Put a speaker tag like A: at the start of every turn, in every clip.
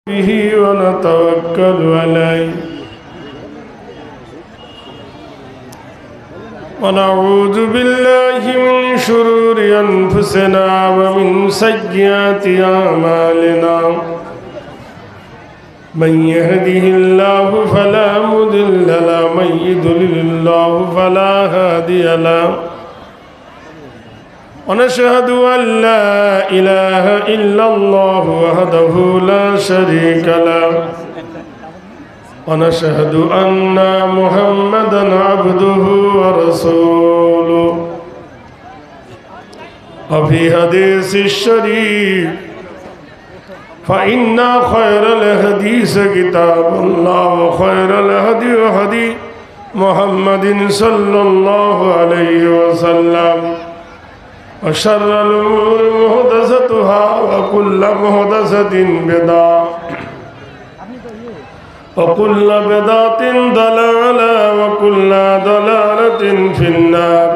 A: به ونتوكل عليه ونعوذ بالله من شرور أنفسنا ومن سيئات أعمالنا من يهده الله فلا مضل له ومن يضلل الله فلا هادي له ونشهد أن لا إله إلا الله وحده لا شريك له ونشهد أن محمدا عبده ورسوله وفي حديث الشريف فإن خير الحديث كتاب الله وخير الهدي هدي محمد صلى الله عليه وسلم وشر الأمور محدثاتها وكل محدثة بدعة وكل بدعة ضلالة وكل ضلالة في النار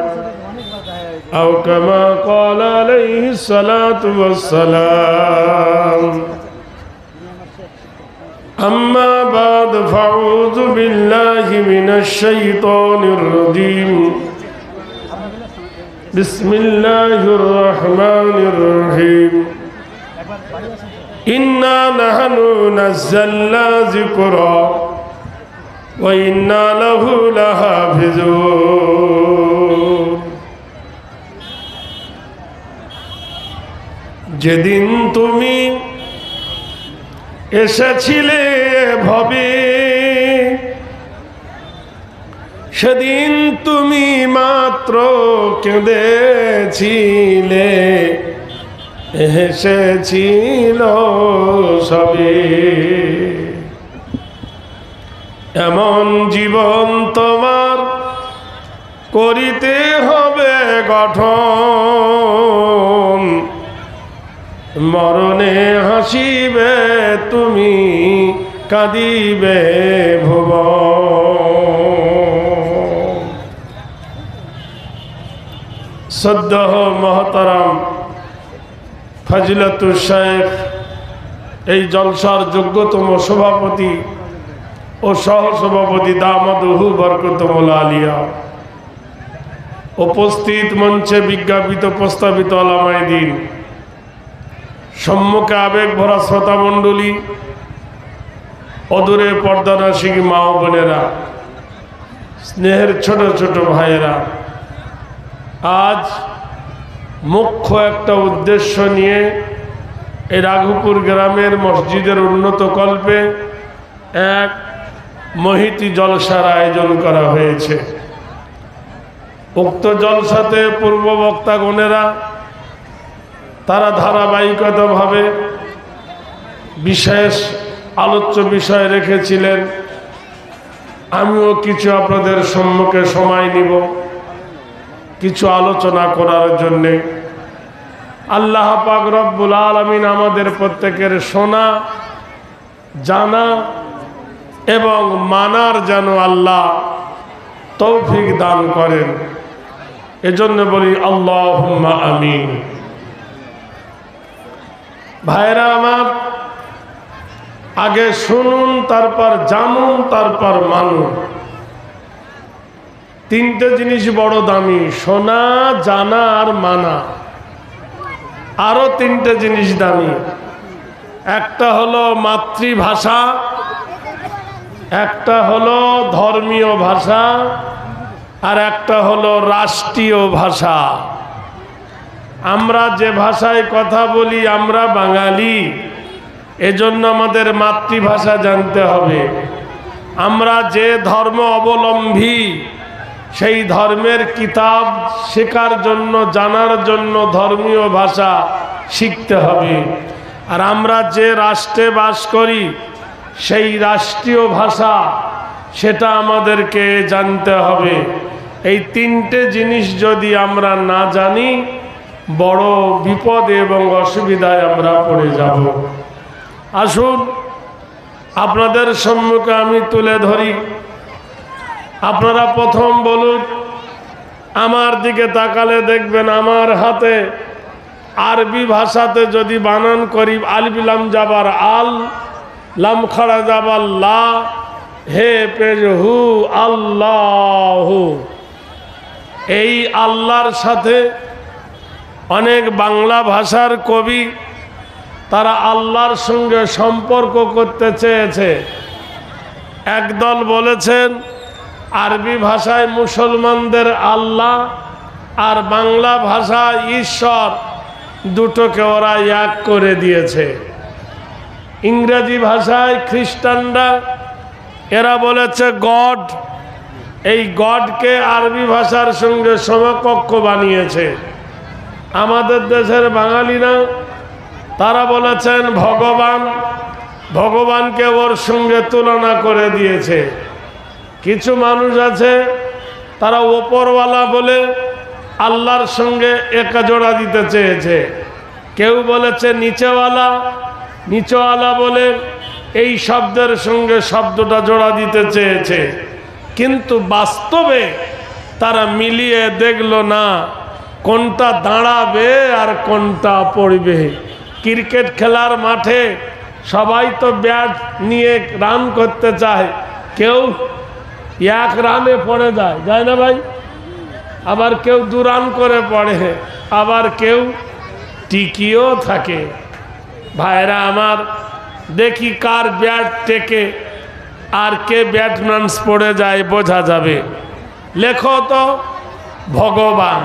A: أو كما قال عليه الصلاة والسلام أما بعد فأعوذ بالله من الشيطان الرجيم بسم الله الرحمن الرحيم إنا نحن نزلنا ذكرا وإنا له لحافظون যেদিন তুমি এসেছিলে ভবে সেদিন তুমি মাত্র কেঁদেছিলে হেসেছিল সবে এমন জীবন তোমার করিতে হবে গঠন মরণে হাসিবে তুমি কাঁদিবে ভুবন সদ্যহ মহতারাম ফজিলাতুল শেখ এই জলসার যোগ্যতম সভাপতি ও সহসভাপতি দামাদহু বরকতুল আলিয়া উপস্থিত মঞ্চে বিজ্ঞাপিত প্রস্তাবিত ওলামায়ে দ্বীন সম্মুখে আবেগ ভরা শ্রোতা মণ্ডলী অদূরে পর্দানাশিক মা ও বোনেরা স্নেহের ছোট ছোট ভাইয়েরা আজ মুখ্য একটা উদ্দেশ্য নিয়ে এই রাঘুপুর গ্রামের মসজিদের উন্নত কল্পে এক মহিতি জলসার আয়োজন করা হয়েছে। উক্ত জলসাতে পূর্ব বক্তাগণেরা তারা ধারাবাহিকতাভাবে বিশেষ আলোচ্য বিষয় রেখেছিলেন। আমিও কিছু আপনাদের সম্মুখে সময় নিব কিছু আলোচনা করার জন্যে। আল্লাহ পাক রব্বুল আলামিন আমাদের প্রত্যেকের শোনা জানা এবং মানার যেন আল্লাহ তৌফিক দান করেন, এজন্য বলি আল্লাহুম্মা আমিন। ভাইরা আমার, আগে শুনুন, তারপর জানুন, তারপর মানুন। তিনটে জিনিস বড় দামি, শোনা, জানা আর মানা। আরো তিনটে জিনিস দামি। একটা হলো মাতৃভাষা, একটা হলো ধর্মীয় ভাষা, আর একটা হলো রাষ্ট্রীয় ভাষা। আমরা যে ভাষায় কথা বলি আমরা বাঙালি, এজন্য আমাদের মাতৃভাষা জানতে হবে। আমরা যে ধর্ম অবলম্বী সেই ধর্মের কিতাব শেখার জন্য জানার জন্য ধর্মীয় ভাষা শিখতে হবে। আর আমরা যে রাষ্ট্রে বাস করি সেই রাষ্ট্রীয় ভাষা সেটা আমাদেরকে জানতে হবে। এই তিনটে জিনিস যদি আমরা না জানি বড় বিপদে এবং অসুবিধায় আমরা পড়ে যাব। আসুন আপনাদের সম্মুখে আমি তুলে ধরি। আপনারা প্রথম বলুন, আমার দিকে তাকালে দেখবেন আমার হাতে আরবি ভাষাতে যদি বানান করি আলিফ লাম জাবার আল, লাম খাড়া যাবাল্লাহ, হে পেজহু আল্লাহ। এই আল্লাহর সাথে অনেক বাংলা ভাষার কবি তারা আল্লাহর সঙ্গে সম্পর্ক করতে চেয়েছে। একদল বলেছেন আরবি ভাষায় মুসলমানদের আল্লাহ আর বাংলা ভাষা ঈশ্বর দুটোকে ওরা এক করে দিয়েছে। ইংরেজি ভাষায় খ্রিস্টানরা এরা বলেছে গড, এই গডকে আরবি ভাষার সঙ্গে সমকক্ষ বানিয়েছে। আমাদের দেশের বাঙালিরা তারা বলেছেন ভগবান, ভগবানকে ওর সঙ্গে তুলনা করে দিয়েছে। কিছু মানুষ আছে তারা ওপরওয়ালা বলে আল্লাহর সঙ্গে একা জোড়া দিতে চেয়েছে। কেউ বলেছে নিচেওয়ালা, নিচেওয়ালা বলে এই শব্দের সঙ্গে শব্দটা জোড়া দিতে চেয়েছে। কিন্তু বাস্তবে তারা মিলিয়ে দেখলো না কোনটা দাঁড়াবে আর কোনটা পড়বে। ক্রিকেট খেলার মাঠে সবাই তো ব্যাট নিয়ে রান করতে চায়, কেউ এক রানে পড়ে যায়, যায় না ভাই? আবার কেউ 2 রান করে পড়ে, আবার কেউ টিকিও থাকে। ভাইরা আমার, দেখি কার ব্যাট টেকে আর কে ব্যাটম্যান পড়ে যায় বোঝা যাবে। লেখো তো ভগবান,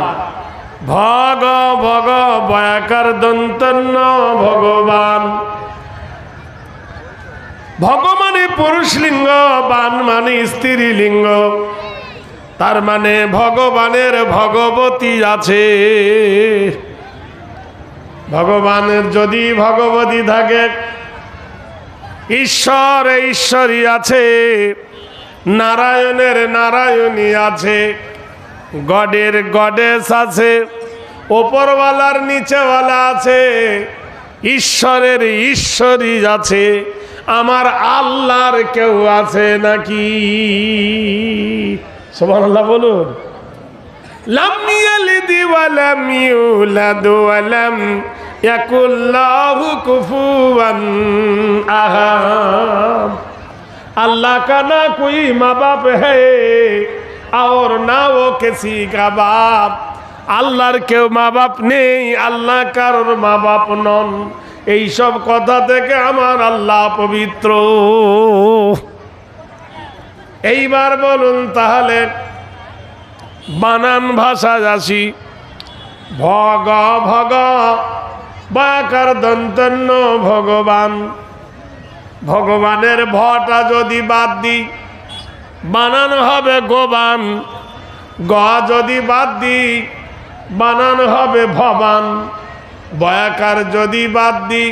A: ভগ ভগ বয়াকার দন্তন্য ভগবান। ভগ মানে পুরুষলিঙ্গ, বান মানে স্ত্রীলিঙ্গ, তার মানে ভগবানের ভগবতী আছে। ভগবানের যদি ভগবতী থাকে, ঈশ্বর ঈশ্বরী আছে, নারায়ণের নারায়ণী আছে, গডের গডেস আছে, ওপরওয়ালার নিচেওয়ালা আছে, ঈশ্বরের ঈশ্বরী আছে। আমার আল্লাহর কেউ আছে নাকি? সুবহানাল্লাহ বলুন। লাম ইয়ালিদ ওয়া লাম ইউলাদ ওয়া লাম ইয়াকুল লাহু কুফুয়ান আহাদ। अल्लाह का ना कोई माँ बाप है और ना वो किसी का बाप। আল্লাহর কেউ মা বাপ নেই, আল্লাহ কারোর মা বাপ নন। এইসব কথা থেকে আমার আল্লাহ পবিত্র। এইবার বলুন তাহলে বানান ভাষা আসি। ভগ ভগ বাকার দন্তন্য ভগবান। ভগবানের ভটা যদি বাদ দিই বানান হবে গোবান। গ যদি বাদ দিই বানান হবে ভবান। বয়াকার যদি বাদ দিই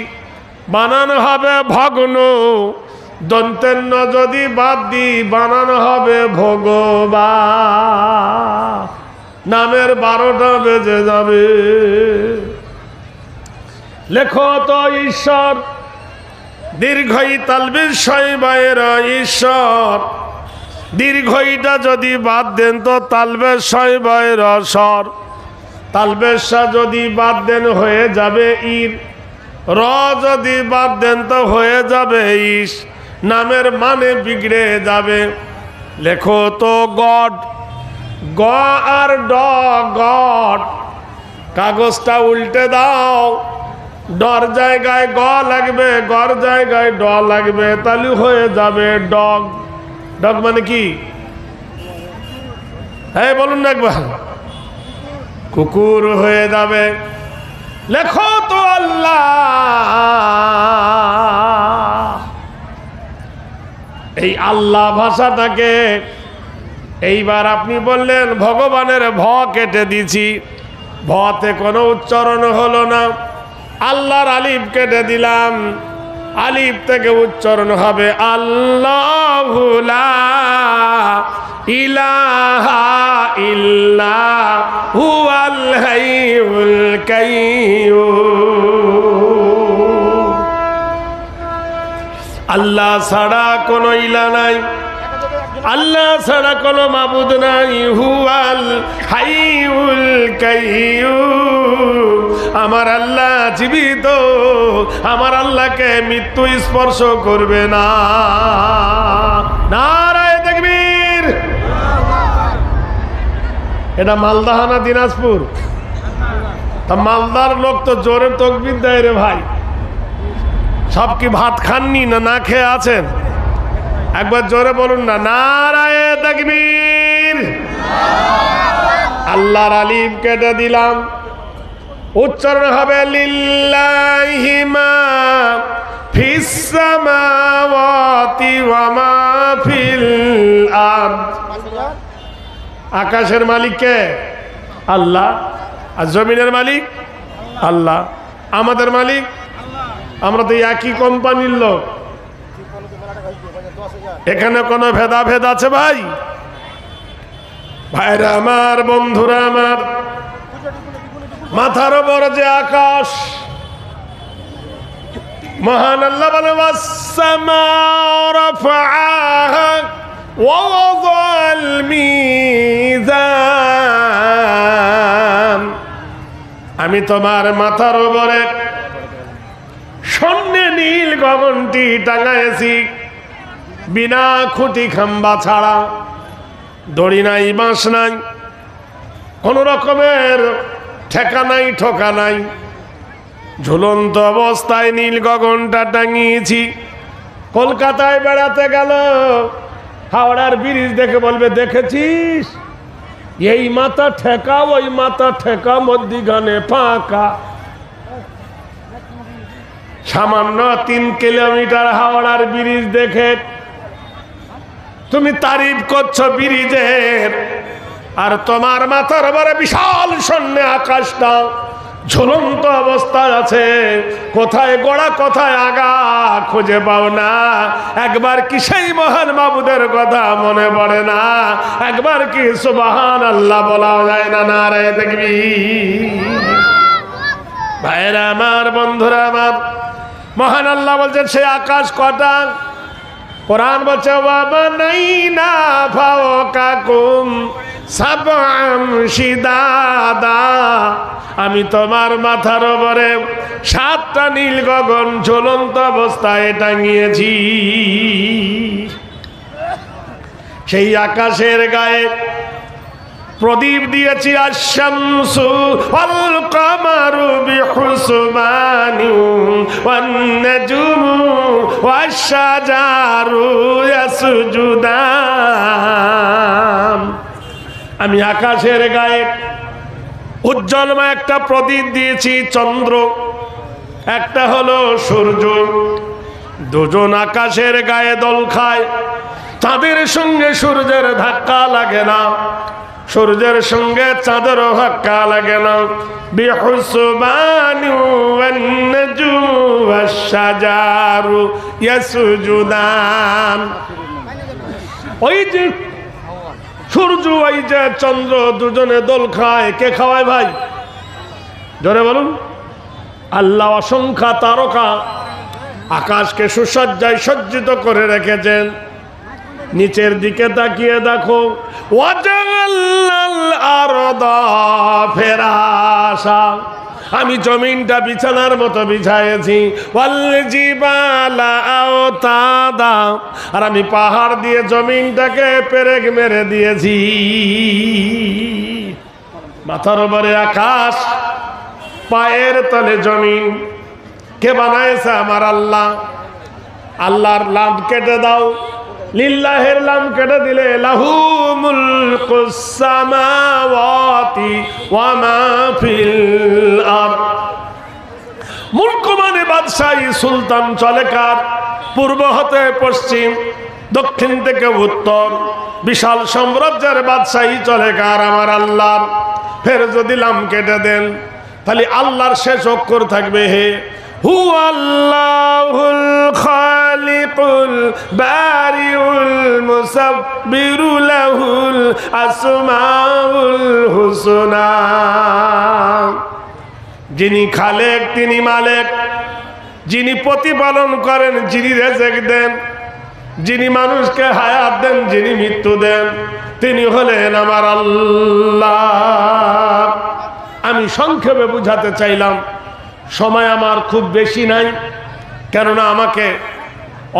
A: বানান হবে ভগ্ন। দন্তেন্য যদি বাদ দিই বানান হবে ভগবান। নামের 12টা বেজে যাবে। লেখো তো ঈশ্বর, দীর্ঘই তালবির শৈবায়ের ঈশ্বর। দীর্ঘইটা যদি বাদ দেন তো তালবের শৈবায়ের স্বর। তালবেশা যদি বাদ দেন হয়ে যাবে ইর। র যদি বাদ দেন তো হয়ে যাবে ইস। নামের মানে বিগড়ে যাবে। লেখো তো গড, গ আর ড গড। কাগজটা উল্টে দাও, ডর জায়গায় গ লাগবে, গর জায়গায় ড লাগবে, তাহলে হয়ে যাবে ডগ। ডগ মানে কি? হ্যাঁ বলুন না একবার। কুকুর হয়ে যাবে। লেখো তো আল্লাহ। এই আল্লাহ ভাষাটাকে এইবার আপনি বললেন ভগবানের ভ কেটে দিছি, ভতে কোনো উচ্চারণ হলো না। আল্লাহর আলিফ কেটে দিলাম, আলিফ থেকে উচ্চারণ হবে আল্লাহু লা ইলাহা ইল্লা হুয়াল হাইয়ুল কাইয়্যুম। আল্লাহ ছাড়া কোনো ইলা নাই। আল্লাহ ছাড়া কোনো মাবুদ নাই। হুয়াল হাইউল কাইয়্যুম, আমার আল্লাহ জীবিত, আমার আল্লাহকে মৃত্যু স্পর্শ করবে না। নারায়ে তাকবীর। এটা মালদা না দিনাজপুর? তা মালদার লোক তো জোরে তাকবীর দেয় রে ভাই। সব কি ভাত খাননি না না খেয়ে আছেন? একবার জোরে বলুন না, নারায়ে তাকবীর। আল্লাহর আলিফ কেটে দিলাম, উচ্চারণ হবে লিল্লাহি মা ফিস সামাওয়াতি ওয়া মা ফিল আরদ। আকাশের মালিক কে? আল্লাহ। আর জমিনের মালিক আল্লাহ। আমাদের মালিক? আমরা তো একই কোম্পানির লোক। এখানে কোনো ভেদাভেদ আছে ভাই? ভাইরা আমার, বন্ধুরা আমার, মাথার উপর যে আকাশ, মহান আল্লাহ বলে ওয়াস-সামাউ রাফআহা ওয়া ওয়াদাল মিজান। আমি তোমার মাথার উপরে স্বর্ণে নীল গগনটি টাঙাইছি, বিনা খুঁটি খাম্বা ছাড়া, দড়ি নাই, বাঁশ নাই, কোন রকমের ঠেকা নাই, ঠোকা নাই, ঝুলন্ত অবস্থায় নীল গগনটা টাঙিয়েছি। কলকাতায় বেড়াতে গেল, হাওড়ার ব্রিজ দেখে বলবে দেখেছিস, এই মাথা ঠেকা ওই মাথা ঠেকা, মধ্যিখানে ফাঁকা। সামান্য 3 কিলোমিটার হাওড়ার ব্রিজ দেখে তুমি তারিফ করছো ব্রিজের, আর তোমার মাথার উপরে বিশাল শূন্য আকাশটা ঝুলন্ত অবস্থায় আছে। কোথায় গোড়া কোথায় আগা খুঁজে পাও না। একবার কি সেই মহান মাবুদের কথা মনে পড়ে না? একবার কি সুবহানাল্লাহ বলা যায় না? নারায়ে তাকবীর। ভাইরা আমার, বন্ধুরা আমার, মহান আল্লাহ বলছেন সেই আকাশ কটা? কোরআন বলছে ওয়া বানাইনা ফাওকাকুম সাবআম শিদাদা। আমি তোমার মাথার উপরে 7টা নীল গগন ঝুলন্ত অবস্থায় টাঙিয়েছি। সেই আকাশের গায়ে প্রদীপ দিয়েছি, আশ-শামসু ওয়াল কামারু বিহুসবানি ওয়ান নাজমু ওয়াশ-শাজারু ইয়াসজুদান। আমি আকাশের গায়ে উজ্জ্বলময় একটা প্রদীপ দিয়েছি, চন্দ্র, একটা হলো সূর্য। দুজন আকাশের গায়ে দোল খায়, তাদের সঙ্গে সূর্যের ধাক্কা লাগে না, সূর্যের সঙ্গে চাঁদেরও ধাক্কা লাগে না। বিহুসবানি ওয়ান নাজমু ওয়াশ-শাজারু ইয়াসজুদান। ওই যে সূর্য, ওই যে চন্দ্র, দুজনে দোল খায়। কে খাওয়ায় ভাই? জোরে বলুন। আল্লাহ অসংখ্য তারকা আকাশকে সুসজ্জায় সজ্জিত করে রেখেছেন। নিচের দিকে তাকিয়ে দেখো, ওয়াজাল্লাল আরদা ফিরাশা, আমি জমিনটা বিছানার মতো বিছাইছি। ওয়াল জিবালা আওতাদা, আর আমি পাহাড় দিয়ে জমিনটাকে পেরেক মেরে দিয়েছি। মাথার উপরে আকাশ, পায়ের তলে জমিন। কে বানাইছে? আমার আল্লাহ। আল্লাহর লাম কেটে দাও, লিল্লাহের লাম কেটে দিলে লাহু মুলকুস সামাওয়াতি ওয়া মা ফিল আরদ। মুলক মানে বাদশাহী, সুলতান চলে কার? পূর্ব হতে পশ্চিম, দক্ষিণ থেকে উত্তর, বিশাল সাম্রাজ্যের বাদশাহী চলে কার? আমার আল্লাহর। ফের যদি লাম কেটে দেন তাহলে আল্লাহর শেষ অক্ষর থাকবে হে। হুয়াল্লাহুল খালিকুল বারিউল মুসাব্বিরু লাহুল আসমাউল হুসনা। যিনি খালেক তিনি মালিক, যিনি প্রতিপালন করেন, যিনি রিজিক দেন, যিনি মানুষকে হায়াত দেন, যিনি মৃত্যু দেন, তিনি হলেন আমার আল্লাহ। আমি সংক্ষেপে বুঝাতে চাইলাম, সময় আমার খুব বেশি নাই, কেননা আমাকে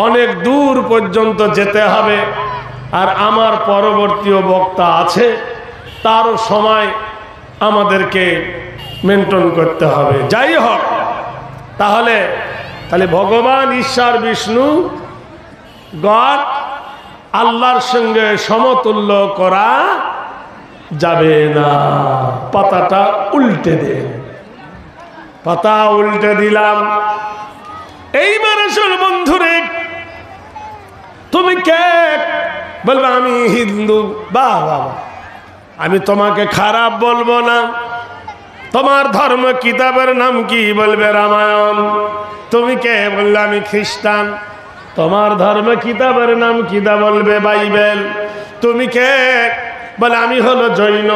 A: অনেক দূর পর্যন্ত যেতে হবে, আর আমার পরবর্তীও বক্তা আছে, তারও সময় আমাদেরকে মেনটেন করতে হবে। যাই হোক, তাহলে ভগবান ঈশ্বর বিষ্ণু গড আল্লাহর সঙ্গে সমতুল্য করা যাবে না। পাতাটা উল্টে দেন। পাতা উল্টে দিলাম। এইবার আসল বন্ধুরে, তুমি কে? বলবে আমি হিন্দু। বাহ বাবা, আমি তোমাকে খারাপ বলবো না। তোমার ধর্ম কিতাবের নাম কি? বলবে রামায়ণ। তুমি কে? বললে আমি খ্রিস্টান। তোমার ধর্ম কিতাবের নাম কি? বলবে বাইবেল। তুমি কে? বলে আমি হলো জৈন।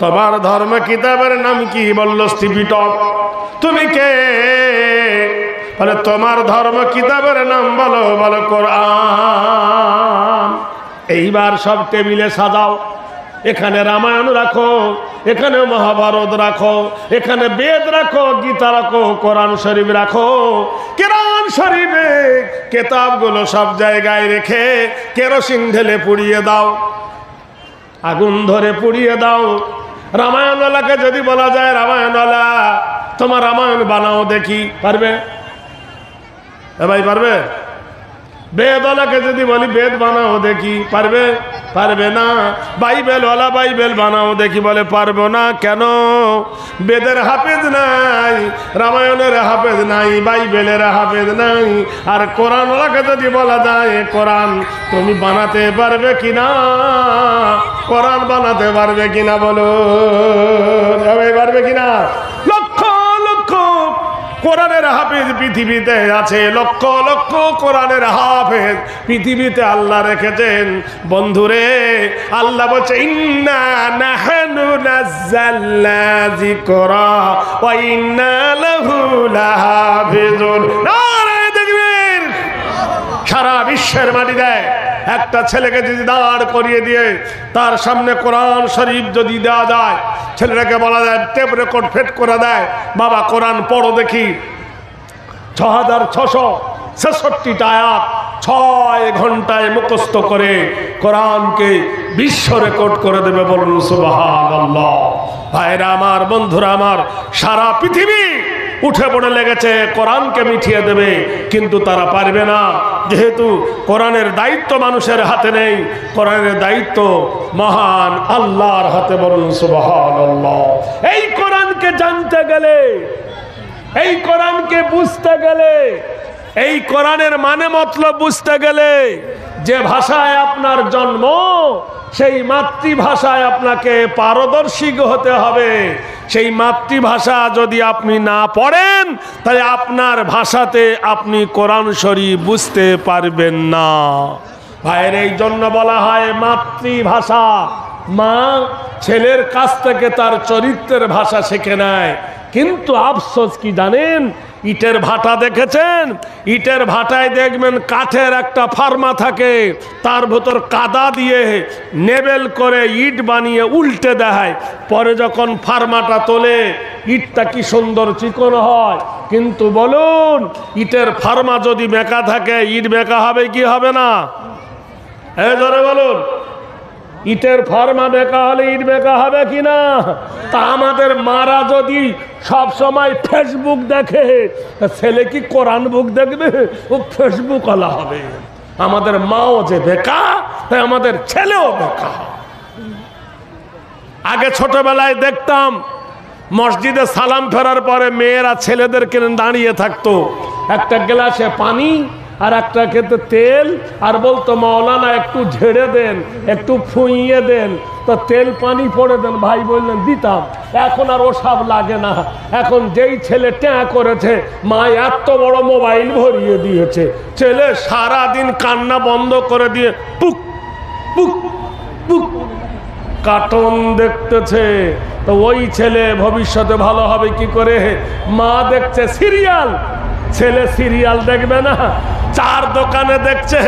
A: তোমার ধর্ম কিতাবের নাম কি? বললো স্টিপিটক। তুমি কে? বলে তোমার ধর্ম কিতাবের নাম বলো। বলো কোরআন। এইবার সব টেবিলে সাজাও। এখানে রামায়ণ রাখো, এখানে মহাভারত রাখো, এখানে বেদ রাখো, গীতা রাখো, কোরআন শরীফ রাখো। কোরআন শরীফে কেতাবগুলো সব জায়গায় রেখে কেরোসিন ঢেলে পুড়িয়ে দাও, আগুন ধরে পুড়িয়ে দাও। রামায়ণওয়ালাকে যদি বলা যায়, রামায়ণওয়ালা তোমার রামায়ণ বানাও দেখি, পারবে? ভাই পারবে? বেদওয়ালাকে যদি বলি বেদ বানাও দেখি, পারবে? পারবে না। বাইবেলওয়ালা বাইবেল বানাও দেখি, বলে পারবো না। কেন? বেদের হাফেজ নাই, রামায়ণের হাফেজ নাই, বাইবেলের হাফেজ নাই। আর কোরআনওয়ালাকে যদি বলা যায় কোরআন তুমি বানাতে পারবে কিনা, কোরআন বানাতে পারবে কিনা বলো, পারবে কিনা? লক্ষ লক্ষ কোরআনের হাফেজ পৃথিবীতে আছে, লক্ষ লক্ষ কোরআনের হাফেজ পৃথিবীতে আল্লাহ রেখেছেন। বন্ধুরে, আল্লাহ বলছে ইন্না নাহনু নাযালনা যিকরা ওয়া ইন্না লাহু লাহাফিজুন। নারে তাকবীর! সারা বিশ্বের মাটি দেয় একটা ছেলেকে যদি দাঁড় করিয়ে দিয়ে তার সামনে কোরআন শরীফ যদি দেওয়া যায়, ছেলেটাকে বলা যায় টেপ রেকর্ড ফেট করে দেয়, বাবা কোরআন পড়ো দেখি। 6666টা আয়াত 6 ঘন্টায় মুখস্থ করে কোরআনকে বিশ্ব রেকর্ড করে দেবে। বলুন সুবহানাল্লাহ। ভাইরা আমার, বন্ধুরা আমার, সারা পৃথিবী উঠে পড়ে লেগেছে কোরআনকে মিটিয়ে দেবে, কিন্তু তারা পারবে না, যেহেতু কোরআনের দায়িত্ব মানুষের হাতে নেই, কোরআনের দায়িত্ব মহান আল্লাহর হাতে। বলুন সুবহানাল্লাহ। এই কোরআনকে জানতে গেলে, এই কোরআনকে বুঝতে গেলে, এই কোরআনের মানে মতলব বুঝতে গেলে, যে ভাষায় আপনার জন্ম সেই মাতৃভাষায় আপনাকে পারদর্শী হতে হবে। সেই মাতৃভাষা যদি আপনি না পড়েন, তাহলে আপনার ভাষাতে আপনি কোরআন শরীফ বুঝতে পারবেন না। ভাইয়ের এই জন্য বলা হয় মাতৃভাষা। মা ছেলের কাছ থেকে তার চরিত্রের ভাষা শিখে নেয়, কিন্তু আফসোস কি জানেন? ইটের ভাটা দেখেছেন? ইটের ভাটায় দেখবেন কাঠের একটা ফার্মা থাকে, তার ভেতর কাদা দিয়ে নেবেল করে ইট বানিয়ে উল্টে দেয়। পরে যখন ফার্মাটা তোলে, ইটটা কি সুন্দর চিকন হয়। কিন্তু বলুন, ইটের ফার্মা যদি বেঁকা থাকে, ইট বেঁকা হবে কি হবে না? ধরে বলুন, ইটের ফার্মা বেঁকা হলে ইট বেঁকা হবে কিনা? তা আমাদের মারা যদি সব সময় ফেসবুক দেখে, ছেলে কি কোরআন বুক দেখবে? ও ফেসবুক ওয়ালা হবে। আমাদের মাও যে বেঁকা, তাই আমাদের ছেলেও বেঁকা। আগে ছোটবেলায় দেখতাম মসজিদে সালাম ফেরার পরে মেয়েরা ছেলেদেরকে দাঁড়িয়ে থাকতো, একটা গ্লাসে পানি আর একটা খেতে তেল, আর বলতো মাওলানা একটু ঝেড়ে দেন, একটু ফুঁইয়ে দেন, তো তেল পানি পড়ে দেন। ভাই বললেন দিতাম। এখন আর ওসব লাগে না। এখন যেই ছেলে ট্যাঁ করেছে, মা এত বড় মোবাইল ভরিয়ে দিয়েছে, ছেলে সারাদিন কান্না বন্ধ করে দিয়ে পুক পুক পুক কার্টুন দেখতেছে। তো ওই ছেলে ভবিষ্যতে ভালো হবে কি করে? মা দেখছে সিরিয়াল, ছেলে সিরিয়াল দেখবে না। চার দোকানে দেখছে,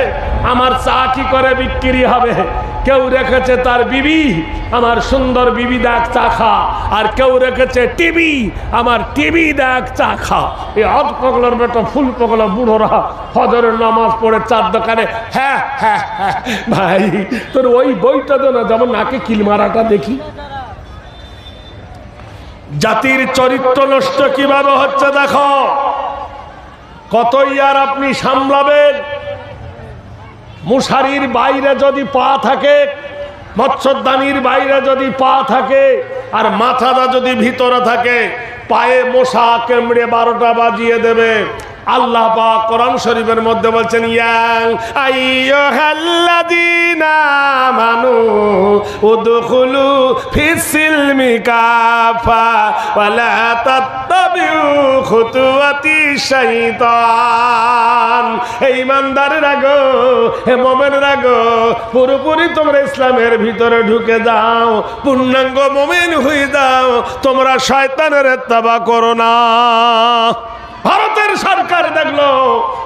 A: আমার চা কি করে বিক্রি হবে? কেউ রেখেছে তার বিবি, আমার সুন্দর বিবি দেখ চা খা, আর কেউ রেখেছে টিভি, আমার টিভি দেখ চা খা। এই অধ পগলার বেটা ফুল পগলা বুড়োরা ফজরের নামাজ পড়ে চার দোকানে হ্যাঁ হ্যাঁ হ্যাঁ। ভাই তোর ওই বইটা তো না, যেমন নাকে কিল মারাটা দেখি। জাতির চরিত্র নষ্ট কিভাবে হচ্ছে দেখো। কতই আর আপনি সামলাবেন? মুশারির বাইরে যদি পা থাকে, মৎস্যদানির বাইরে যদি পা থাকে, আর মাথাটা যদি ভিতরে থাকে, পায়ে মশা কেমড়ে 12টা বাজিয়ে দেবে। আল্লাহ পাক কোরআন শরীফের মধ্যে বলছেন, ইয়া আইয়ুহাল্লাযীনা আমানু উদখুলু ফিস-সিলমি কাফা ওয়া লা তাত্তাবিউ খুতুওয়াতিশ শাইতান। হে ঈমানদারেরা গো, হে মুমিনরা গো, পুরোপুরি তোমরা ইসলামের ভিতরে ঢুকে যাও, পূর্ণাঙ্গ মুমিন হয়ে যাও, তোমরা শয়তানের ইত্তেবা করো না। ভারতের সরকার দেখলো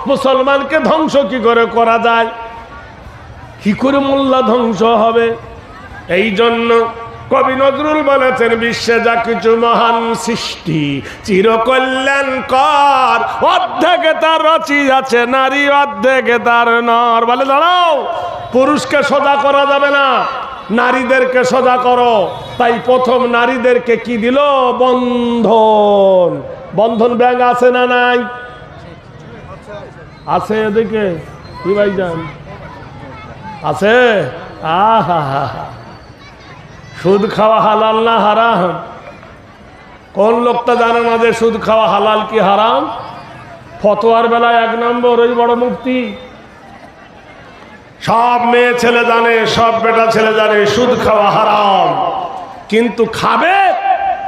A: মুসলমানকে ধ্বংস কি করে করা যায়, কি করে মোল্লা ধ্বংস হবে। এই জন্য কবি নজরুল বলেছেন, বিশ্বে যা কিছু মহান সৃষ্টি চিরকল্যাণকর, অর্ধেকে তার রচি আছে নারী, অর্ধেকে তার নর। বলে দাঁড়াও, পুরুষকে সোজা করা যাবে না, নারীদেরকে সোজা করো। তাই প্রথম নারীদেরকে কি দিল? বন্ধন। বন্ধন ব্যাংক আছে না নাই? আছে এদিকে কি ভাইজান? আছে। আহা, সুদ খাওয়া হালাল না হারাম? কোন লোকটা জানে না যে সুদ খাওয়া হালাল কি হারাম? ফতোয়ার বেলায় 1 নম্বর ওই বড় মুফতি। সব মেয়ে ছেলে জানে, সব বেটা ছেলে জানে সুদ খাওয়া হারাম, কিন্তু খাবে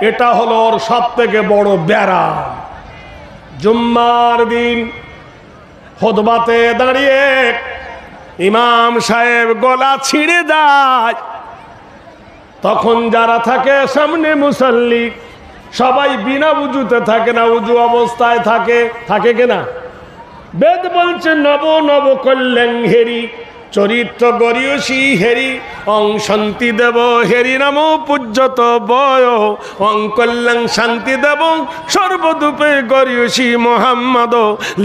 A: এটা হলো ওর সব থেকে বড় ব্যারাম। জুম্মার দিন খুতবাতে দাঁড়িয়ে ইমাম সাহেব গলা ছিঁড়ে যায়, তখন যারা থাকে সামনে মুসল্লি সবাই বিনা উজুতে থাকে না, উজু অবস্থায় থাকে। থাকে কিনা? বেদ বলছে, নব নব কল্যাণ হেরি চরিত্র গরিয়সী হেরি, অং শান্তি দেব হেরি নাম পূজ্যত বয়, অং কল্যাণ শান্তি দেব সর্বদূপে গরিয়সী মোহাম্মদ,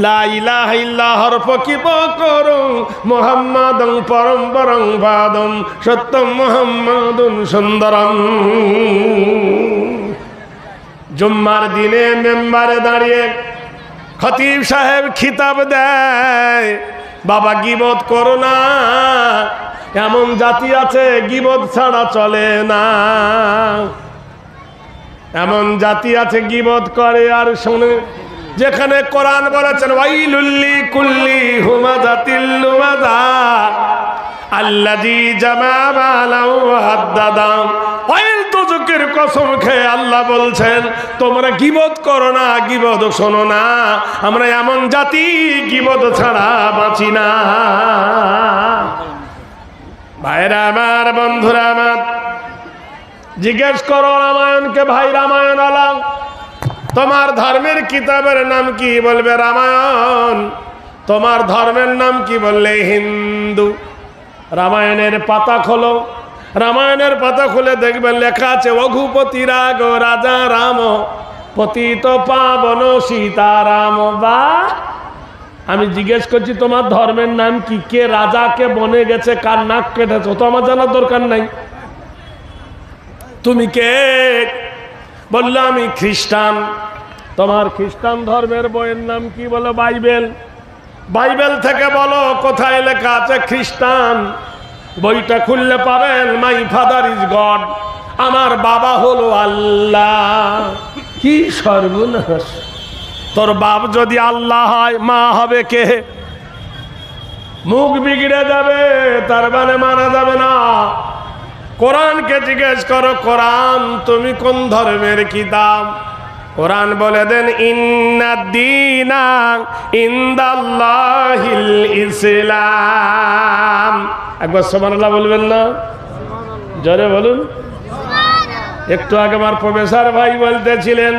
A: লা ইলাহা ইল্লাল্লাহ হরফ কি পকরং মোহাম্মদং পরম পরং বাদম সত্যম মোহাম্মদুন সুন্দরম। জুম্মার দিনে মেম্বারে দাঁড়িয়ে খতিব সাহেব খিতাব দেয়, বাবা গীবত করো না, এমন জাতি আছে গীবত ছাড়া চলে না। এমন জাতি আছে গীবত করে আর শোনে। যেখানে কোরআন বলেছেন ওয়াইলুল লিকুল্লি হুমাযাতিল লুমাযা আল্লাযী জামা মালাও ওয়া হাদ্দাদা, ওয়াইল দুজকের কসম খেয়ে আল্লাহ বলছেন তোমরা গীবত করো না, গীবত শোনো না। আমরা এমন জাতি গীবত ছাড়া বাঁচি না। ভাইরা আমার, বন্ধুরা আমার, জিজ্ঞেস করো রামায়ণকে, ভাই রামায়ণ আলা তোমার ধর্মের কিতাবের নাম কি? বলবে রামায়ণ। তোমার ধর্মের নাম কি? বললে হিন্দু। রামায়ণের পাতা খোলো, রামায়ণের পাতা খুলে দেখবেন লেখা আছে রঘুপতি রাগ রাজা রাম পতিত পাবন সীতারাম। বা আমি জিজ্ঞেস করছি তোমার ধর্মের নাম কি? কে রাজা, কে বনে গেছে, কার নাক কেটেছে, তো আমার জানার দরকার নাই। তুমি কে? বললো আমি খ্রিস্টান। তোমার খ্রিস্টান ধর্মের বইয়ের নাম কি? বলো বাইবেল। বাইবেল থেকে বলো কোথায় লেখা আছে খ্রিস্টান। বইটা খুললে পাবেন মাই ফাদার ইজ গড, আমার বাবা হলো আল্লাহ। কি সর্বনাশ! তোর বাপ যদি আল্লাহ হয়, মা হবে কে? মুখ বিগড়ে যাবে, তার মানে মানা যাবে না। কোরআনকে জিজ্ঞেস করো, কোরআন তুমি কোন ধর্মের কিতাব? কোরআন বলে দেন ইন্নাদ-দীনা ইনদাল্লাহিল ইসলাম। একবার সুবহানাল্লাহ বলবেন না? জোরে বলুন। একটু আগে আমার প্রফেসর ভাই বলতেছিলেন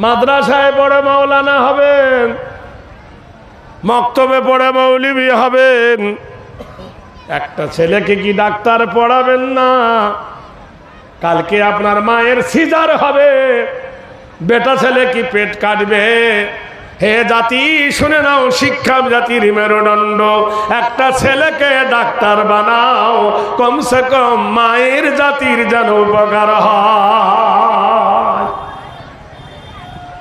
A: মাদ্রাসায় পড়ে মাওলানা হবেন, মক্তবে পড়ে মৌলবি হবেন, একটা ছেলেকে কি ডাক্তার পড়াবেন না? কালকে আপনার মায়ের সিজার হবে, বেটা ছেলে কি পেট কাটবে? হে জাতি শুনে নাও, শিক্ষা জাতির মেরুদণ্ড। একটা ছেলেকে ডাক্তার বানাও, কমসে কম মায়ের জাতির যেন উপকার হয়।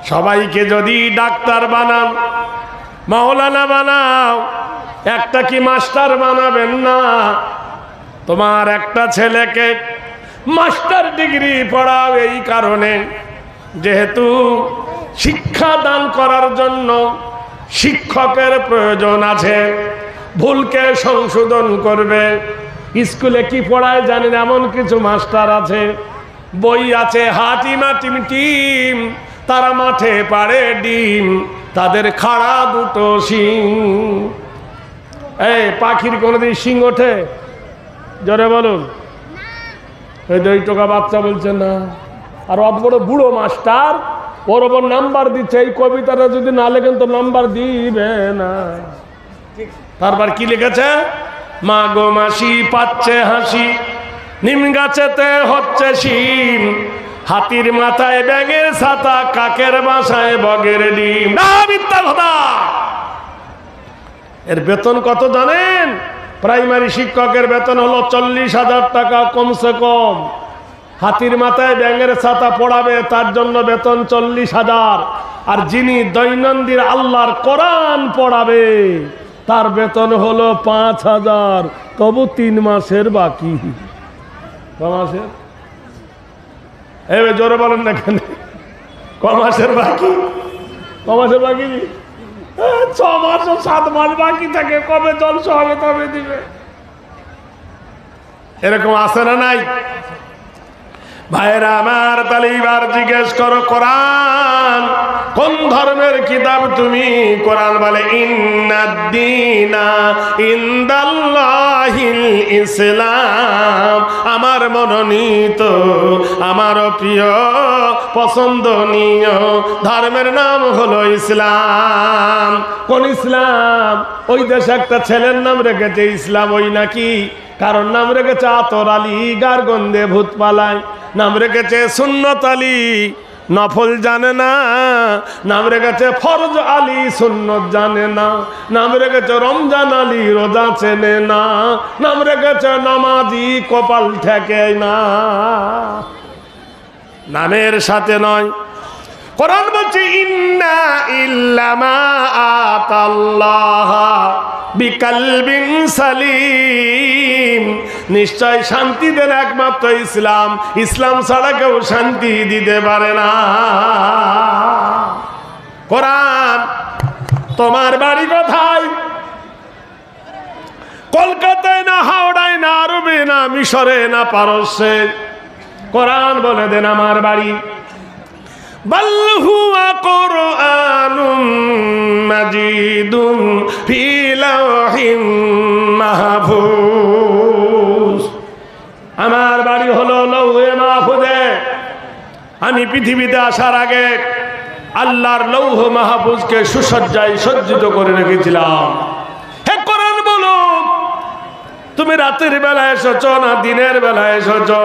A: সবাইকে যদি ডাক্তার বানান, মাওলানা বানাও, একটা কি মাস্টার বানাবেন না? তোমার একটা ছেলেকে মাস্টার ডিগ্রি পড়াও এই কারণে, যেহেতু শিক্ষা দান করার জন্য শিক্ষকের প্রয়োজন আছে, ভুলকে সংশোধন করবে। স্কুলে কি পড়ায় জানেন? এমন কিছু মাস্টার আছে, বই আছে হাটিমা টিম টিম, তারা মাঠে পাড়ে ডিম, তাদের খাড়া দুটো শিং। এই পাখির কোনোদিন শিং ওঠে? জোরে বলুন। ওই 2 টাকা বাচ্চা বলছে না। আর অত বড় বুড়ো মাস্টার, ওর ওপর নাম্বার দিচ্ছে। এই কবিতাটা যদি না লেখেন তো নাম্বার দিবে না। তারপর কি লিখেছে? মা গো মাসি পাচ্ছে হাসি, নিম গাছেতে হচ্ছে শিম, হাতির মাথায় ব্যাঙের ছাতা, কাকের বাসায় বগের ডিম। না, মিথ্যা কথা। এর বেতন কত জানেন? প্রাইমারি শিক্ষকের বেতন হলো 40,000 টাকা কমসে কম। হাতির মাথায় ব্যাঙের ছাতা পড়াবে, তার জন্য বেতন 40,000। আর যিনি দৈনন্দিন আল্লাহর কোরআন পড়াবে, তার বেতন হলো 5,000। তবু 3 মাসের বাকি। কমাসের? এই জোরে বলেন না কেন? কমাসের বাকি? কমাসের বাকি 6 মাস ও 7 মাস বাকি থাকে। কবে জলসা হবে তবে দিবে। এরকম আছে না নাই? ভাইরা আমার, তাহলে এবার জিজ্ঞেস করো, কোরআন কোন ধর্মের কিতাব তুমি? কোরআন বলে ইন্নাদ-দীনা ইনদাল্লাহিল ইসলাম। আমার মনোনীত, আমার প্রিয়, পছন্দনীয় ধর্মের নাম হলো ইসলাম। কোন ইসলাম? ওই দেশে একটা ছেলের নাম রেখেছে ইসলাম, ওই নাকি কারণ নাম রেখেছে আতর আলী, গার গন্ধে ভূত পালায়। নাম রেখেছে সুন্নত আলী, নফল জানে না। নাম রেখেছে ফরজ আলী, সুন্নত জানে না। নাম রেখেছে রমজান আলী, রোজা চেনে না। নাম রেখেছে নামাজি, কপাল ঠেকে না। নামের সাথে নয়। কোরআন বলছে ইন্না ইল্লামা আতাল্লাহ বিকালবিন সালিম। নিশ্চয় শান্তি দেন একমাত্র ইসলাম। ইসলাম ছাড়া কেউ শান্তি দিতে পারে না। কোরআন, তোমার বাড়ি কোথায়? কলকাতায় না হাওড়ায় না আরবে না মিশরে না পারস্যে? কোরআন বলে দেন আমার বাড়ি বাল হুয়া কুরআনুম মাজিদুম ফি লাওহিম মাহফুজ। আমার বাড়ি হলো লৌহে মাহফুজে। আমি পৃথিবীতে আসার আগে আল্লাহর লৌহ মাহফুজকে সুসজ্জায় সজ্জিত করে রেখেছিলাম। হে কোরআন বলো, তুমি রাতের বেলা এসেছো না দিনের বেলা এসেছো?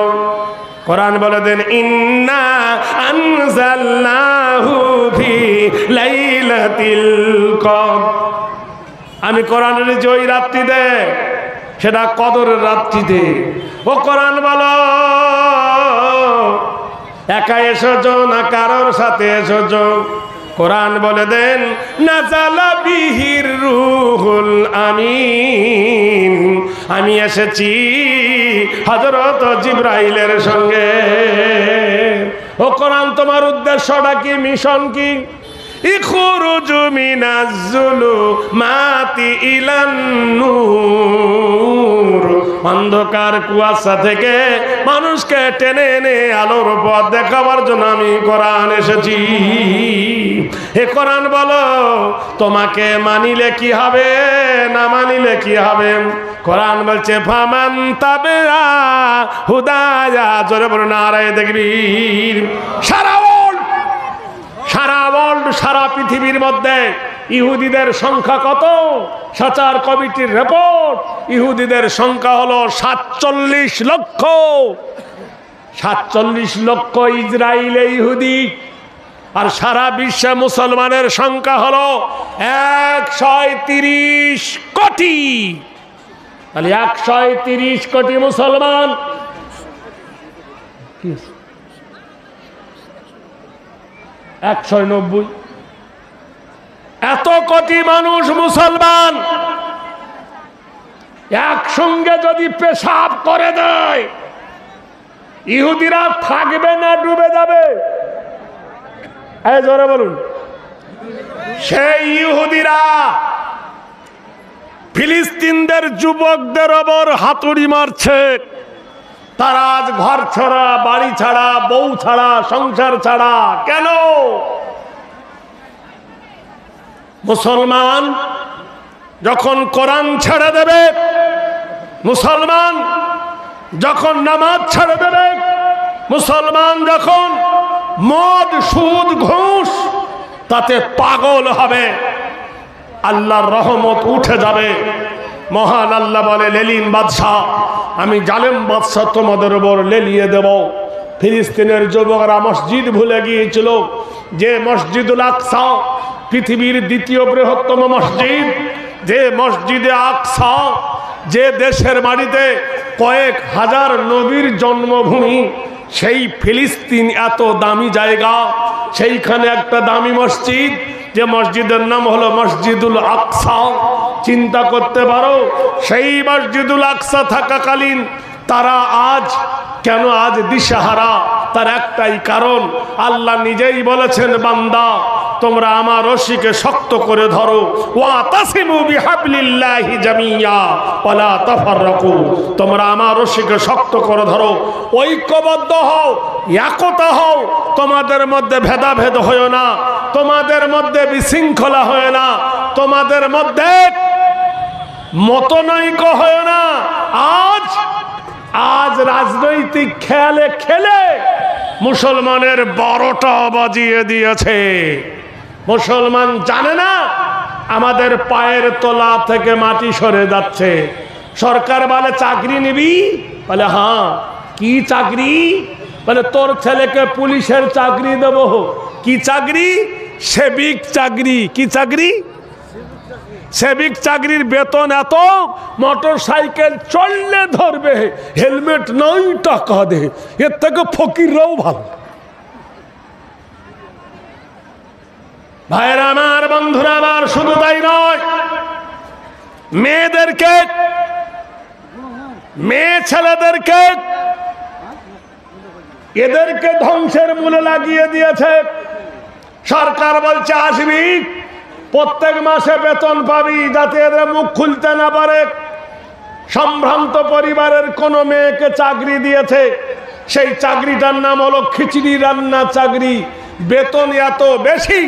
A: কোরআন বলে দেন ইন্না আনজালনাহু ফি লাইলাতিল কদর। আমি কোরআন এনেছি ওই রাত্রিতে, সেটা কদরের রাত্রিতে। ও কোরআন বলো, একা এসেছো না কারোর সাথে এসেছো? কোরআন বলে দেন নাযালা বিহির রূহুল আমিন। আমি এসেছি হযরত জিবরাইলের সঙ্গে। ও কোরআন, তোমার উদ্দেশ্যটা কি? মিশন কি? ইখরুজু মিনাজ যুলুমাতি ইলান নূর। অন্ধকার কুয়াশা থেকে মানুষকে টেনে এনে আলোর পথ দেখাবার জন্য আমি কোরআন এসেছি। হে কোরআন বলো, তোমাকে মানিলে কি হবে, না মানিলে কি হবে? কোরআন বলছে ফামান তাবিআ হুদায়া। জোরে বলো নারায়ে তাকবীর। সারা ওয়ার্ল্ড, সারা পৃথিবীর মধ্যে ইহুদিদের সংখ্যা কত? সাচার কমিটির রিপোর্ট, ইহুদিদের সংখ্যা হলো 47 লক্ষ। 47 লক্ষ ইসরায়েলে ইহুদি, আর সারা বিশ্বে মুসলমানের সংখ্যা হলো 130 কোটি। তাহলে 130 কোটি মুসলমান, 190, এত কোটি মানুষ মুসলমান একসঙ্গে যদি পেশাব করে দেয়, ইহুদিরা থাকবে না ডুবে যাবে? এই জোরে বলুন। সেই ইহুদিরা ফিলিস্তিনদের যুবকদের ওপর হাতুড়ি মারছে। তারা আজ ঘর ছাড়া, বাড়ি ছাড়া, বউ ছাড়া, সংসার ছাড়া। কেন? মুসলমান যখন কোরআন ছেড়ে দেবে, মুসলমান যখন নামাজ ছেড়ে দেবে, মুসলমান যখন মদ, সুদ, ঘুষ তাতে পাগল হবে, আল্লাহর রহমত উঠে যাবে। মহান আল্লাহ বলে, লেলিন বাদশাহ, আমি জালেম বাদশাহ তোমাদের উপর লেলিয়ে দেব। ফিলিস্তিনের যুবকরা মসজিদ ভুলে গিয়েছিল, যে মসজিদুল আকসা পৃথিবীর দ্বিতীয় বৃহত্তম মসজিদ, যে মসজিদে আকসা, যে দেশের মাটিতে কয়েক হাজার নবীর জন্মভূমি, সেই ফিলিস্তিন এত দামি জায়গা, সেইখানে একটা দামি মসজিদ, যে মসজিদের নাম হলো মসজিদুল আকসা। চিন্তা করতে পারো, সেই মসজিদুল আকসা থাকাকালীন তারা আজ কেন আজ দিশাহারা? তার একটাই কারণ, আল্লাহ নিজেই বলেছেন, বান্দা তোমরা আমার রশিকে শক্ত করে ধরো, ওয়াতাসিমু বিহাবলিল্লাহি জামিয়া ওয়ালা তাফাররাকু, তোমরা আমার রশিকে শক্ত করে ধরো, ঐক্যবদ্ধ হও, একতা হও, তোমাদের মধ্যে ভেদাভেদ হয় না, তোমাদের মধ্যে বিশৃঙ্খলা হয় না, তোমাদের মধ্যে মতনৈক্য হয় না। আজ রাজনৈতিক খেলে খেলে মুসলমানের 12টা বাজিয়ে দিয়েছে। মুসলমান জানে না আমাদের পায়ের তলা থেকে মাটি সরে যাচ্ছে। সরকার বলে চাকরি নিবি, বলে হ্যাঁ। কি চাকরি? বলে তোর ছেলেকে পুলিশের চাকরি দেব। কি চাকরি? সেবিক চাকরি। কি চাকরি? সেবিক চাকরির বেতন এত, মোটর সাইকেল চললে ধরবে, হেলমেট নাই, টাকা দে। এর থেকে ফকিররাও ভালো। ভাইরা আমার, বন্ধুরা আমার, শুধু তাই নয়, মেয়েদেরকে, মেয়ে ছেলেদেরকে, এদেরকে ধ্বংসের মূলে লাগিয়ে দিয়েছে। সরকার বলছে আসবি, প্রত্যেক মাসে বেতন পাবি, যাতে এদের মুখ খুলতে না পারে। সম্ভ্রান্ত পরিবারের কোন মেয়েকে চাকরি দিয়েছে, সেই চাকরিটার নাম হলো খিচুড়ি রান্না চাকরি। বেতন এত বেশি,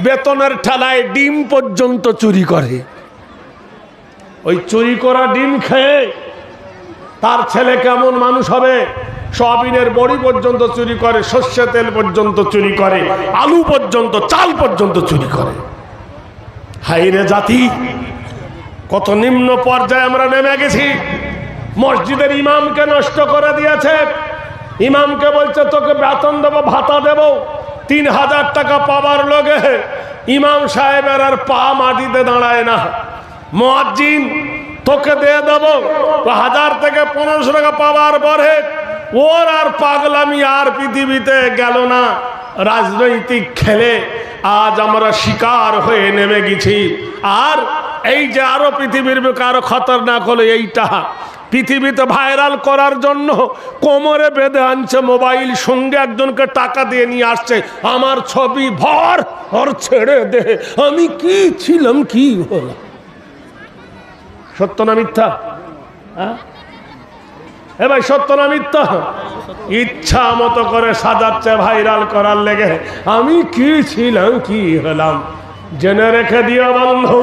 A: বেতনের ঠেলায় ডিম পর্যন্ত চুরি করে। ওই চুরি করা ডিম খেয়ে তার ছেলে কেমন মানুষ হবে? সয়াবিনের বড়ি পর্যন্ত চুরি করে, সর্ষে তেল পর্যন্ত চুরি করে, আলু পর্যন্ত, চাল পর্যন্ত চুরি করে। হাইরে জাতি, কত নিম্ন পর্যায়ে আমরা নেমে গেছি। মসজিদের ইমামকে নষ্ট করে দিয়েছে। ইমামকে বলছে তোকে বেতন দেবো, ভাতা দেব, 3000 টাকা পাবার লগে ইমাম সাহেবের আর পা মাটিতে দাঁড়ায় না। মুয়াজ্জিন তোকে দিয়ে দেবো 1000 থেকে 1500 টাকা পাওয়ার পরে ওর আর পাগলামি আর পৃথিবীতে গেল না। রাজনৈতিক খেলে আজ আমরা শিকার হয়ে নেমে গেছি। আর এই যে আরো পৃথিবীর বুকে আরো খতরনাক হলো এইটা, পৃথিবীতে ভাইরাল করার জন্য কোমরে বেঁধে আনছে মোবাইল, সঙ্গে একজনকে টাকা দিয়ে নিয়ে আসছে, আমার ছবি ভর, আর ছেড়ে দে, আমি কি ছিলাম, কি হলাম। সত্য না মিথ্যা? এ ভাই, সত্য না মিথ্যা? ইচ্ছা মতো করে সাজাচ্ছে ভাইরাল করার লেগে, আমি কি ছিলাম, কি হলাম। জেনে রেখে দিও বন্ধু,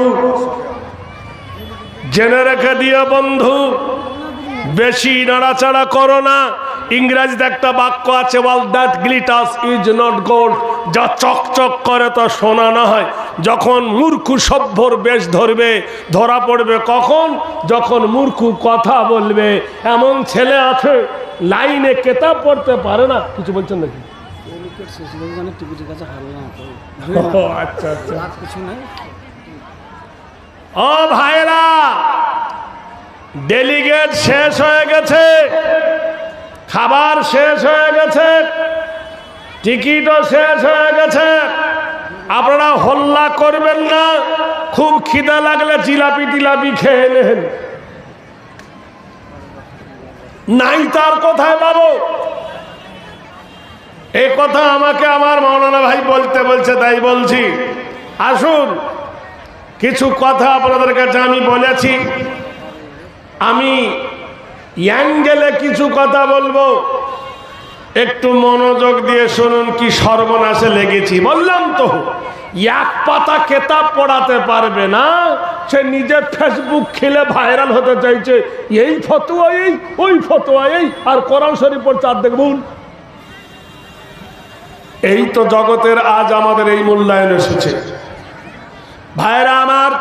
A: জেনে রেখে দিও বন্ধু, বেশি নাড়াচাড়া করো না। ইংরেজিতে একটা বাক্য আছে, all that glitters is not gold, যা চকচক করে তা সোনা না হয়। যখন মূর্খু সভ্যর বেশ ধরবে, ধরা পড়বে কখন? যখন মূর্খু কথা বলবে। এমন ছেলে আছে লাইনে কেতাব পড়তে পারে না। কিছু বলছেন নাকি? আচ্ছা আচ্ছা, ও ভাইরা, ডেলিগেট শেষ হয়ে গেছে, খাবার শেষ হয়ে গেছে, টিকিটও শেষ হয়ে গেছে। আপনারা হল্লা করবেন না। খুব খিদা লাগলে জিলাপি টিলাপি খেয়ে নেন, নাই তার কোথায় পাবো? এই কথা আমাকে আমার মাওলানা ভাই বলতে বলছে, তাই বলছি। আসুন, কিছু কথা আপনাদের কাছে আমি বলেছি, আমি অ্যাঙ্গেলে কিছু কথা বলবো, একটু মনোযোগ দিয়ে শুনুন। কি সর্বনাশে লেগেছি বললাম তো। এক পাতা কেতাব পড়াতে পারবে না, সে নিজে ফেসবুক খেলে ভাইরাল হতে চাইছে। এই ফতোয়া এই, ওই ফতোয়া এই, আর কোরআন শরীফ পড়ছে আর দেখুন। এই তো জগতের আজ আমাদের এই মূল্যায়ন এসেছে। ভাইরা আমার,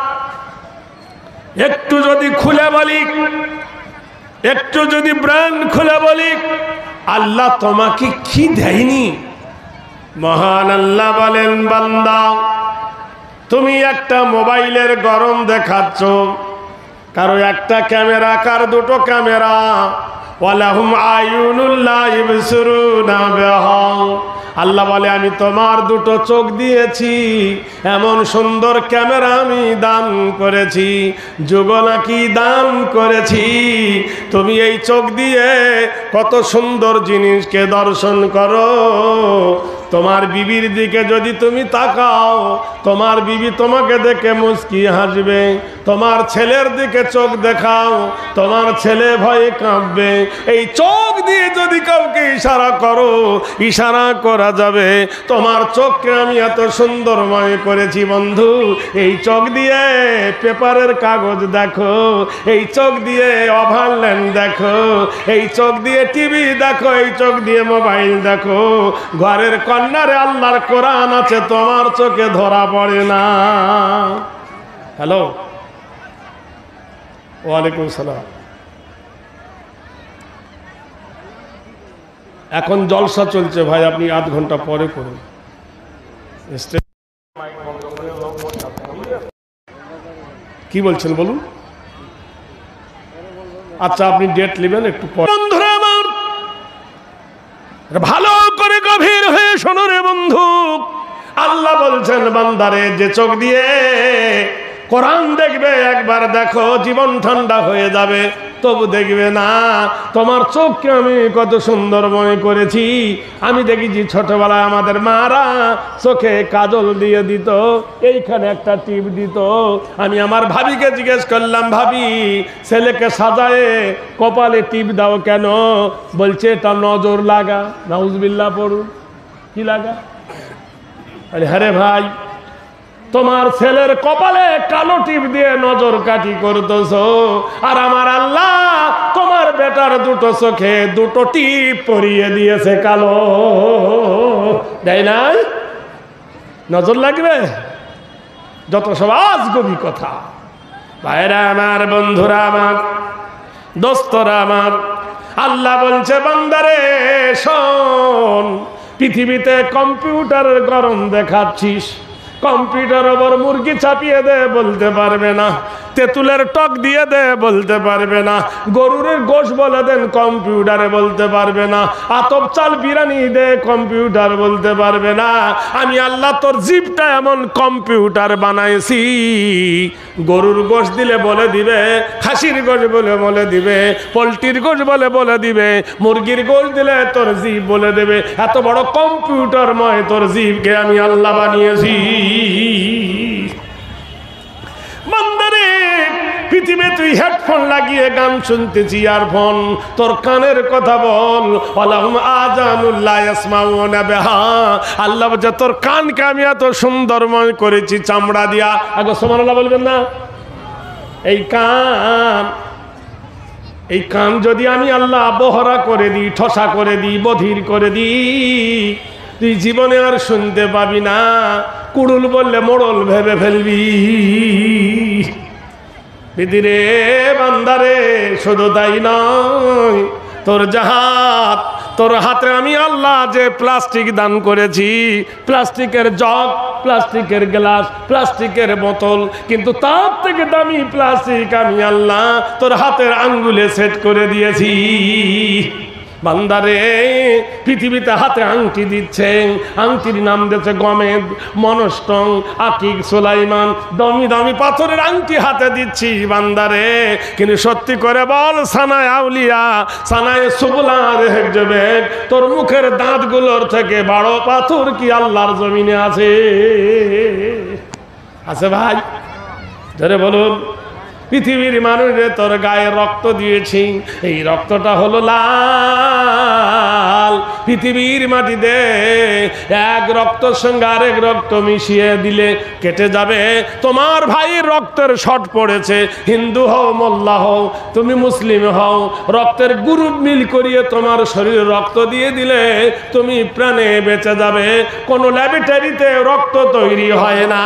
A: একটু যদি খুলে বলি, একটু যদি ব্রেন খুলে বলি, আল্লাহ তোমাকে কি দেয়নি? মহান আল্লাহ বলেন, বান্দা তুমি একটা মোবাইলের গরম দেখাচ্ছ, কারো একটা ক্যামেরা, কার দুটো ক্যামেরা। ওয়ালাহুম আয়ুনুল লা ইবসিরুনা বিহা। আল্লাহ বলে, আমি তোমার দুটো চোখ দিয়েছি, এমন সুন্দর ক্যামেরা আমি দান করেছি, যুগনাকি দান করেছি। তুমি এই চোখ দিয়ে কত সুন্দর জিনিসকে দর্শন করো। তোমার বিবির দিকে যদি তুমি তাকাও, তোমার বিবি তোমাকে দেখে মুস্কি হাসবে। তোমার ছেলের দিকে চোখ দেখাও, তোমার ছেলে ভয়ে কাঁপবে। এই চোখ দিয়ে যদি কাউকে ইশারা করো, ইশারা করা যাবে। তোমার চোখকে আমি এত সুন্দরময় করেছি বন্ধু। এই চোখ দিয়ে পেপারের কাগজ দেখো, এই চোখ দিয়ে ওভারল্যান্ড দেখো, এই চোখ দিয়ে টিভি দেখো, এই চোখ দিয়ে মোবাইল দেখো। ঘরের কর্নারে আল্লাহর কোরআন আছে, তোমার চোখে ধরা পড়ে না। হ্যালো, ওয়ালাইকুম সালাম। এখন জলসা চলছে ভাই, আপনি আধ ঘন্টা পরে করুন। কি বলছেন বলুন? আচ্ছা, আপনি ডেট নেবেন একটু পরে। বন্ধুরা আমার, ভালো করে গভীর হয়ে শোনো রে বন্ধু। আল্লাহ বলছেন, বান্দারে, যে চোখ দিয়ে কোরআন দেখবে, একবার দেখো জীবন ঠান্ডা হয়ে যাবে, তবু দেখবে না। তোমার চোখকে আমি কত সুন্দরময় করেছি। আমি দেখেছি ছোটবেলায় আমাদের মারা চোখে কাজল দিয়ে দিত, এইখানে একটা টিপ দিত। আমি আমার ভাবিকে জিজ্ঞেস করলাম, ভাবি, ছেলেকে সাজায়ে কপালে টিপ দাও কেন? বলছে এটা নজর লাগা। নাউজুবিল্লাহ পড়ুন। কি লাগা? আরে হ্যাঁ ভাই, তোমার ছেলের কপালে কালো টিপ দিয়ে নজর কাটি করতেছ, আর আমার আল্লাহ তোমার বেটার দুটো চোখে দুটো টিপ পরিয়ে দিয়েছে কালো। দেয় নাই? নজর লাগবে? যত সব আজগুবি কথা। ভাইরা আমার, বন্ধুরা আমার, দোস্তরা আমার, আল্লাহ বলছে, বান্দারে শোন, পৃথিবীতে কম্পিউটারের গরম দেখাচ্ছিস, কম্পিউটার ওপর মুরগি চাপিয়ে দে বলতে পারবে না, তেঁতুলের টক দিয়ে দে বলতে পারবে না, গরুর গোশ বলে দেন কম্পিউটারে বলতে পারবে না, আতপ চাল বিরিয়ানি দে কম্পিউটার বলতে পারবে না। আমি আল্লাহ তোর জিভটা এমন কম্পিউটার বানাইছি, গরুর গোশ দিলে বলে দিবে, খাসির গোশ বলে বলে দিবে, পোলট্রির গোশ বলে বলে দিবে, মুরগির গোশ দিলে তোর জিভ বলে দেবে। এত বড় কম্পিউটারময় তোর জিভকে আমি আল্লাহ বানিয়েছি। বান্দারে, পৃথিবী তুই হেডফোন লাগিয়ে গান শুনতেছি, ইয়ারফোন, তোর কানের কথা বল। আল্লাহুম আযানুল্লাহ ইয়াসমাউনা বিহা। আল্লাহ বলে, তোর কানকে আমি এত সুন্দরময় করেছি চামড়া দিয়া। আগে সুবহানাল্লাহ বলবেন না? এই কান যদি আমি আল্লাহ বহরা করে দিই, ঠসা করে দিই, বধির করে দিই, তুই জীবনে আর শুনতে পাবি না, কুড়ুল বললে মোড়ল ভেবে ফেলবি। বিধিরে বান্দারে, শুধু তাই নয়, তোর হাতে আমি আল্লাহ যে প্লাস্টিক দান করেছি, প্লাস্টিকের জগ, প্লাস্টিকের গ্লাস, প্লাস্টিকের বোতল, কিন্তু তার থেকে দামি প্লাস্টিক আমি আল্লাহ তোর হাতের আঙ্গুলে সেট করে দিয়েছি। বান্দারে, পৃথিবীতে হাতে আংটি দিচ্ছে, আংটির নাম দিয়েছে গমেদ, মনস্টং, আকিক, সোলাইমান, দামি দামি পাথরের আংটি হাতে দিচ্ছি বান্দারে। কিন্তু সত্যি করে বল, সানায় আউলিয়া, সানায় সুবলা দেখবে, তোর মুখের দাঁতগুলোর থেকে বড় পাথর কি আল্লাহর জমিনে আছে? আছে ভাই? ধরে বলুন। পৃথিবীর মানুষে তোর গায়ে রক্ত দিয়েছি, এই রক্তটা হলো লাল। পৃথিবীর মাটিতে এক রক্তের সঙ্গে আরেক রক্ত মিশিয়ে দিলে কেটে যাবে। তোমার ভাইয়ের রক্তের শর্ট পড়েছে, হিন্দু হও, মোল্লা হও, তুমি মুসলিম হও, রক্তের গ্রুপ মিল করিয়ে তোমার শরীরে রক্ত দিয়ে দিলে তুমি প্রাণে বেঁচে যাবে। কোনো ল্যাবরেটরিতে রক্ত তৈরি হয় না।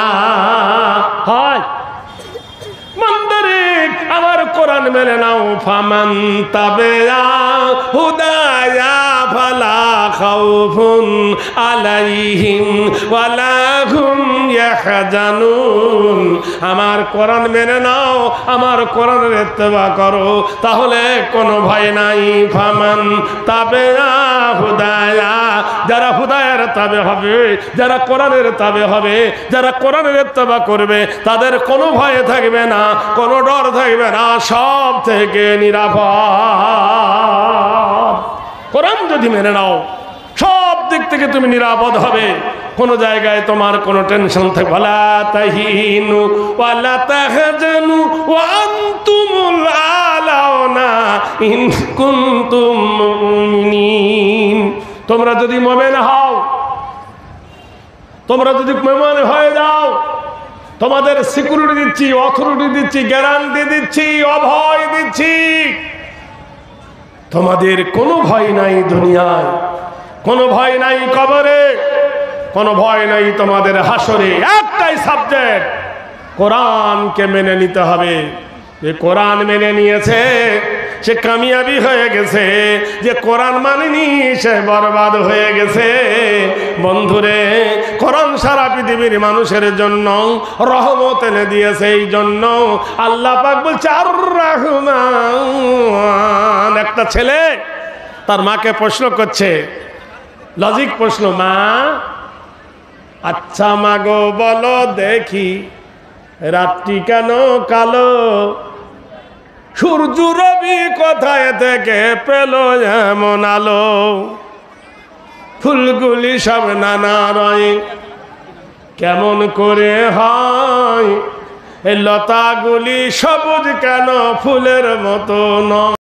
A: হয় আমার কোরআন মেনে নাও, ফামান তাবিআ হুদায়া ফালা খাউফুন আলাইহিম ওয়ালা হুম ইয়াহজানুন। আমার কোরআন মেনে নাও, আমার কোরআনের ইত্তেবা করো, তাহলে কোনো ভয় নাই। ফামান তাবিআ হুদায়া, যারা হুদায়ার তাবে হবে, যারা কোরআনের তাবে হবে, যারা কোরআনের ইত্তেবা করবে, তাদের কোনো ভয় থাকবে না, কোনো ডর থাকবে না, সব থেকে নিরাপদ। কোরআন যদি মেনে নাও, সব দিক থেকে তুমি নিরাপদ হবে। কোন জায়গায় তোমার কোনো টেনশন থাকবে। ওয়ালা তাহিনু ওয়ালা তাহজানু ওয়া আনতুমুল আলাউনা ইন কুনতুম মুমিনিন। তোমরা যদি মুমিন হও, তোমরা যদি মুমিন হয়ে যাও, তোমাদের সিকিউরিটি দিচ্ছি, অথরিটি দিচ্ছি, গ্যারান্টি দিচ্ছি, অভয় দিচ্ছি, তোমাদের কোনো ভয় নাই দুনিয়ায়, কোনো ভয় নাই কবরে, কোনো ভয় নাই তোমাদের হাসরে। একটাই সাবজেক্ট, কোরআনকে মেনে নিতে হবে। যে কোরআন মেনে নিয়েছে সে কামিয়াবি হয়ে গেছে, যে কোরআন মানেনি সে বরবাদ হয়ে গেছে। বন্ধুরে, কোরআন সারা পৃথিবীর মানুষের জন্য রহমত এনে দিয়েছে। এই জন্য আল্লাহ পাক বলছে আর রহমান। একটা ছেলে তার মাকে প্রশ্ন করছে, লজিক প্রশ্ন, মা আচ্ছা মা গো বলো দেখি, রাত্রি কেন কালো, সূর্য রবি কোথায় থেকে পেল এমন আলো, ফুলগুলি সব নানা রঙে কেমন করে হয়, এই লতাগুলি সবুজ কেন ফুলের মতো নয়।